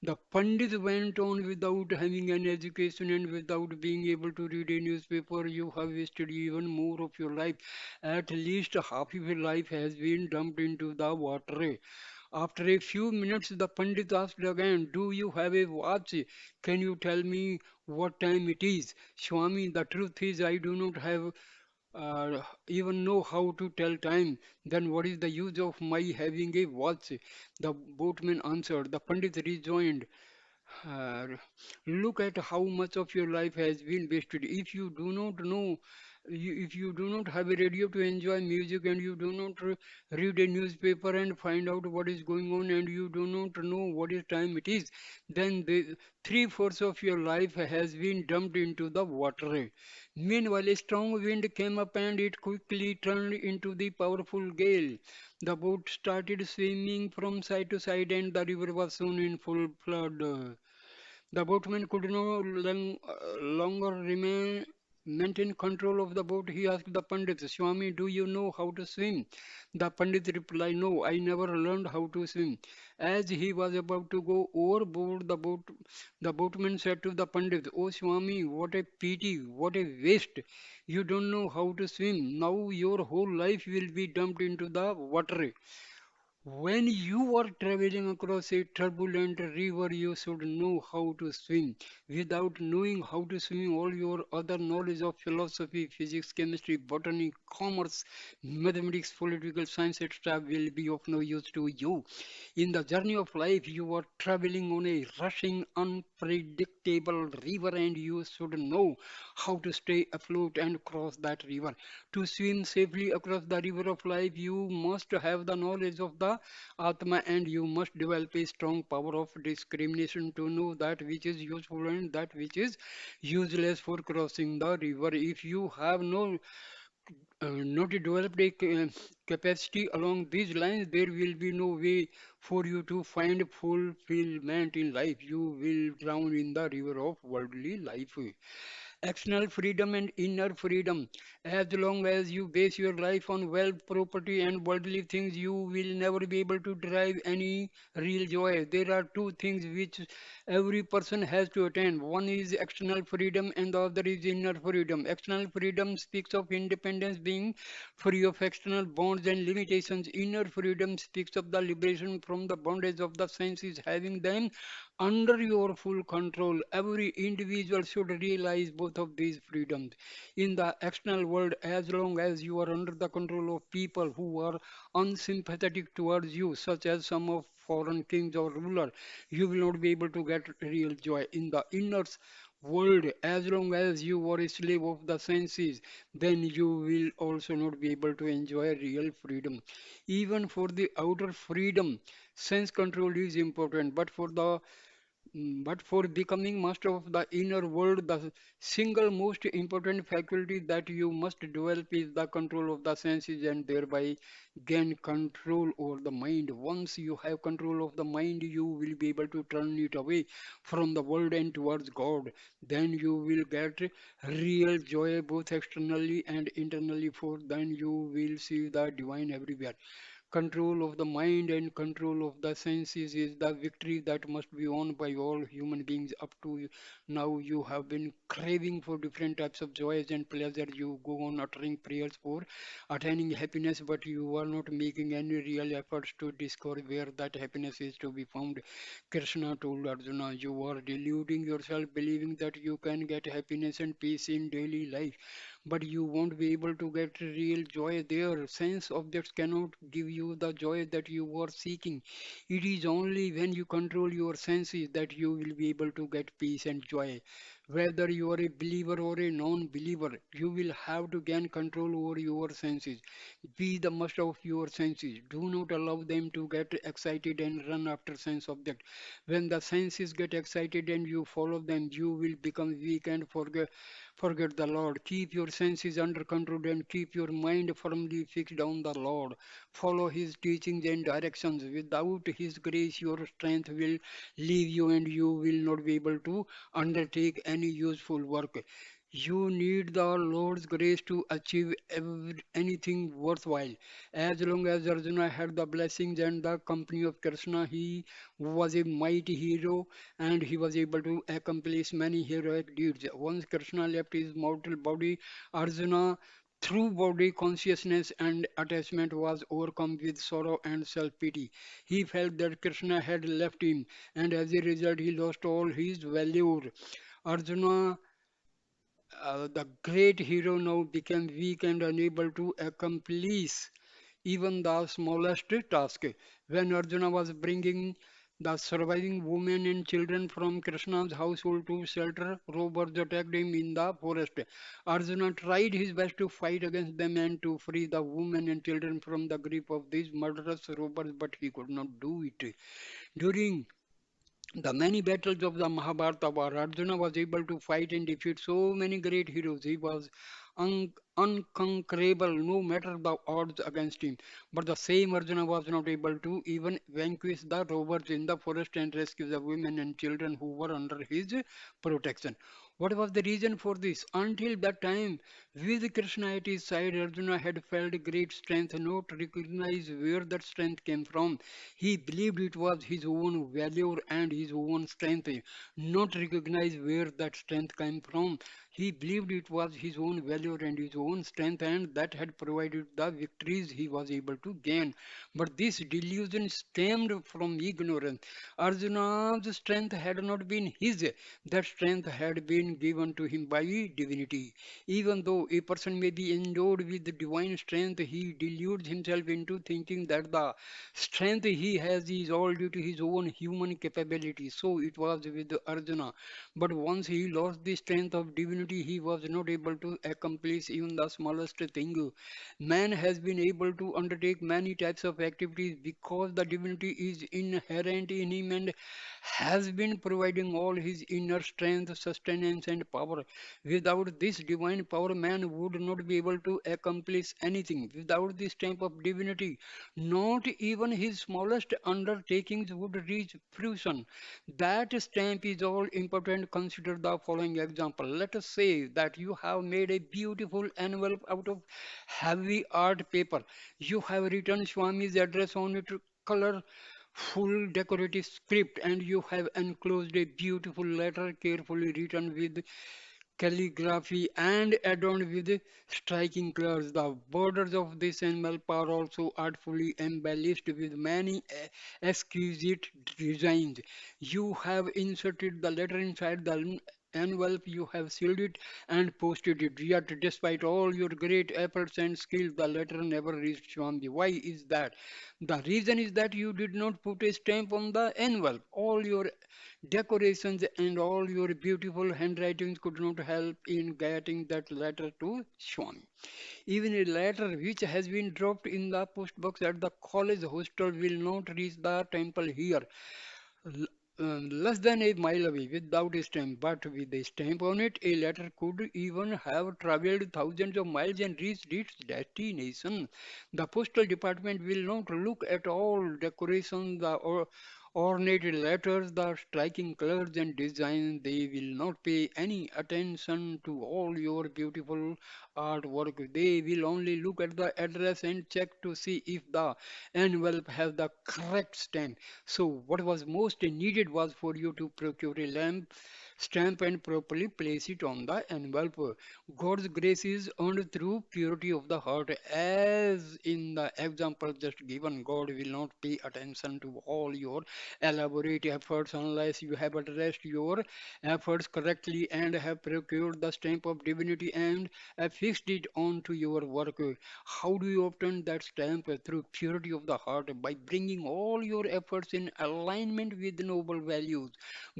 The Pandit went on, without having an education and without being able to read a newspaper, you have wasted even more of your life. At least half of your life has been dumped into the water. After a few minutes, the Pandit asked again, do you have a watch? Can you tell me what time it is? Swami, the truth is I do not have even know how to tell time. Then what is the use of my having a watch? The boatman answered. The Pandit rejoined, uh, look at how much of your life has been wasted. If you do not know, if you do not have a radio to enjoy music and you do not read a newspaper and find out what is going on and you do not know what is time it is, then the three-fourths of your life has been dumped into the water. Meanwhile, a strong wind came up and it quickly turned into the powerful gale. The boat started swimming from side to side and the river was soon in full flood. The boatman could no longer maintain control of the boat. He asked the Pandit, Swami, do you know how to swim? The Pandit replied, no, I never learned how to swim. As he was about to go overboard the boatman said to the Pandit, oh Swami, what a pity, what a waste. You don't know how to swim. Now your whole life will be dumped into the water. When you are traveling across a turbulent river, you should know how to swim. Without knowing how to swim, all your other knowledge of philosophy, physics, chemistry, botany, commerce, mathematics, political science, etc., will be of no use to you. In the journey of life, you are traveling on a rushing, unpredictable river, and you should know how to stay afloat and cross that river. To swim safely across the river of life, you must have the knowledge of the Atma and you must develop a strong power of discrimination to know that which is useful and that which is useless for crossing the river. If you have not developed a capacity along these lines, there will be no way for you to find fulfillment in life. You will drown in the river of worldly life. External freedom and inner freedom. As long as you base your life on wealth, property, and worldly things, you will never be able to derive any real joy. There are two things which every person has to attain. One is external freedom, and the other is inner freedom. External freedom speaks of independence, being free of external bonds and limitations. Inner freedom speaks of the liberation from the bondage of the senses, having them under your full control. Every individual should realize both of these freedoms. In the external world, as long as you are under the control of people who are unsympathetic towards you, such as some of foreign kings or ruler, you will not be able to get real joy. In the inner world, as long as you are a slave of the senses, then you will also not be able to enjoy real freedom. Even for the outer freedom, sense control is important, but for becoming master of the inner world, the single most important faculty that you must develop is the control of the senses and thereby gain control over the mind. Once you have control of the mind, you will be able to turn it away from the world and towards God. Then you will get real joy both externally and internally, for then you will see the divine everywhere. Control of the mind and control of the senses is the victory that must be won by all human beings. Up to now, you have been craving for different types of joys and pleasure. You go on uttering prayers for attaining happiness, but you are not making any real efforts to discover where that happiness is to be found. Krishna told Arjuna, you are deluding yourself, believing that you can get happiness and peace in daily life, but you won't be able to get real joy there. Sense objects cannot give you the joy that you are seeking. It is only when you control your senses that you will be able to get peace and joy. Whether you are a believer or a non-believer, you will have to gain control over your senses. Be the master of your senses. Do not allow them to get excited and run after sense object. When the senses get excited and you follow them, you will become weak and forget the Lord. Keep your senses under control and keep your mind firmly fixed on the Lord. Follow His teachings and directions. Without His grace, your strength will leave you and you will not be able to undertake any useful work. You need the Lord's grace to achieve anything worthwhile. As long as Arjuna had the blessings and the company of Krishna, he was a mighty hero and he was able to accomplish many heroic deeds. Once Krishna left his mortal body, Arjuna, through body consciousness and attachment, was overcome with sorrow and self-pity. He felt that Krishna had left him, and as a result, he lost all his valor. Arjuna, the great hero, now became weak and unable to accomplish even the smallest task. When Arjuna was bringing the surviving women and children from Krishna's household to shelter, robbers attacked him in the forest. Arjuna tried his best to fight against them and to free the women and children from the grip of these murderous robbers, but he could not do it. During the many battles of the Mahabharata war, Arjuna was able to fight and defeat so many great heroes. He was unconquerable no matter the odds against him. But the same Arjuna was not able to even vanquish the robbers in the forest and rescue the women and children who were under his protection. What was the reason for this? Until that time, with Krishna at his side, Arjuna had felt great strength, not recognize where that strength came from. He believed it was his own valor and his own strength, not recognize where that strength came from. He believed it was his own valor and his own strength, and that had provided the victories he was able to gain. But this delusion stemmed from ignorance. Arjuna's strength had not been his, that strength had been given to him by divinity. Even though a person may be endowed with divine strength, he deludes himself into thinking that the strength he has is all due to his own human capability. So it was with Arjuna. But once he lost the strength of divinity, he was not able to accomplish even the smallest thing. Man has been able to undertake many types of activities because the divinity is inherent in him and has been providing all his inner strength, sustenance, and power. Without this divine power, man would not be able to accomplish anything. Without the stamp of divinity, not even his smallest undertakings would reach fruition. That stamp is all important. Consider the following example. Let us say that you have made a beautiful envelope out of heavy art paper. You have written Swami's address on it, color full decorative script, and you have enclosed a beautiful letter carefully written with calligraphy and adorned with striking colors. The borders of this envelope are also artfully embellished with many exquisite designs. You have inserted the letter inside the envelope, you have sealed it and posted it. Yet, despite all your great efforts and skill, the letter never reached Swami. Why is that? The reason is that you did not put a stamp on the envelope. All your decorations and all your beautiful handwritings could not help in getting that letter to Swami. Even a letter which has been dropped in the post box at the college hostel will not reach the temple here l- less than a mile away without a stamp. But with a stamp on it, a letter could even have traveled thousands of miles and reached its destination. The postal department will not look at all decorations, the ornate letters, the striking colors and design. They will not pay any attention to all your beautiful artwork. They will only look at the address and check to see if the envelope has the correct stamp. So what was most needed was for you to procure a lamp, stamp and properly place it on the envelope. God's grace is earned through purity of the heart. As in the example just given, God will not pay attention to all your elaborate efforts unless you have addressed your efforts correctly and have procured the stamp of divinity and affixed it onto your work. How do you obtain that stamp? Through purity of the heart, by bringing all your efforts in alignment with noble values.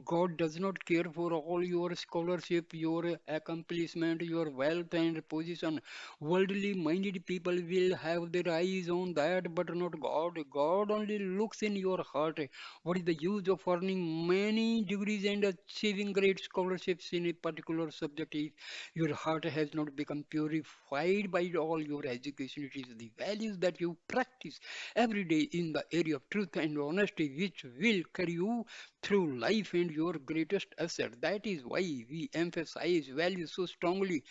God does not care for for all your scholarship, your accomplishment, your wealth and position. Worldly minded people will have their eyes on that, but not God. God only looks in your heart. What is the use of earning many degrees and achieving great scholarships in a particular subject if your heart has not become purified by all your education? It is the values that you practice every day in the area of truth and honesty which will carry you through life and your greatest asset. That is why we emphasize values so strongly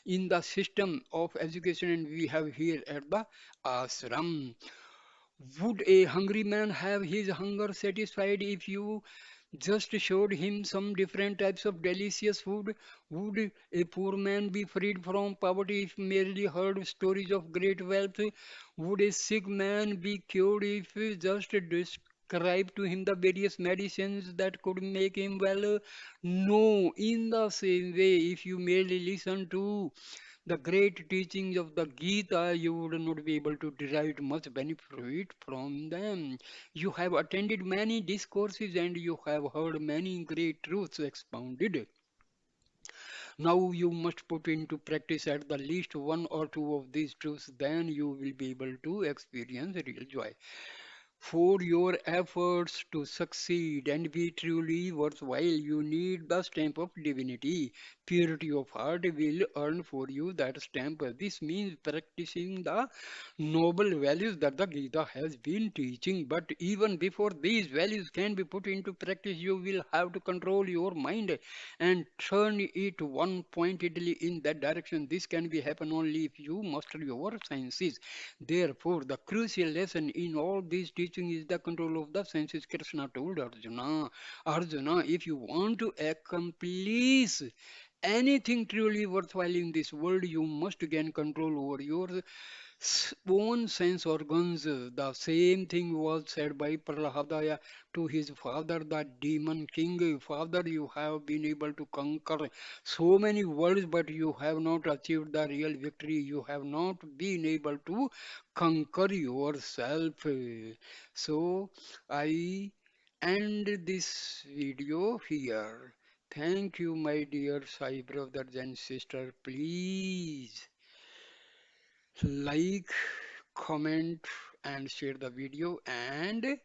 in the system of education and we have here at the ashram. Would a hungry man have his hunger satisfied if you just showed him some different types of delicious food? Would a poor man be freed from poverty if merely heard stories of great wealth? Would a sick man be cured if we just described to him the various medicines that could make him well? No, in the same way, if you merely listen to the great teachings of the Gita, you would not be able to derive much benefit from them. You have attended many discourses and you have heard many great truths expounded. Now you must put into practice at the least one or two of these truths, then you will be able to experience real joy. For your efforts to succeed and be truly worthwhile, you need the stamp of divinity. Purity of heart will earn for you that stamp. This means practicing the noble values that the Gita has been teaching. But even before these values can be put into practice, you will have to control your mind and turn it one pointedly in that direction. This can be happen only if you master your senses. Therefore, the crucial lesson in all these teaching is the control of the senses. Krishna told Arjuna, Arjuna, if you want to accomplish anything truly worthwhile in this world, you must gain control over your own sense organs. The same thing was said by Prahlada to his father, the demon king. Father, you have been able to conquer so many worlds, but you have not achieved the real victory. You have not been able to conquer yourself. So, I end this video here. Thank you, my dear Sai brothers and sisters. Please like, comment, and share the video and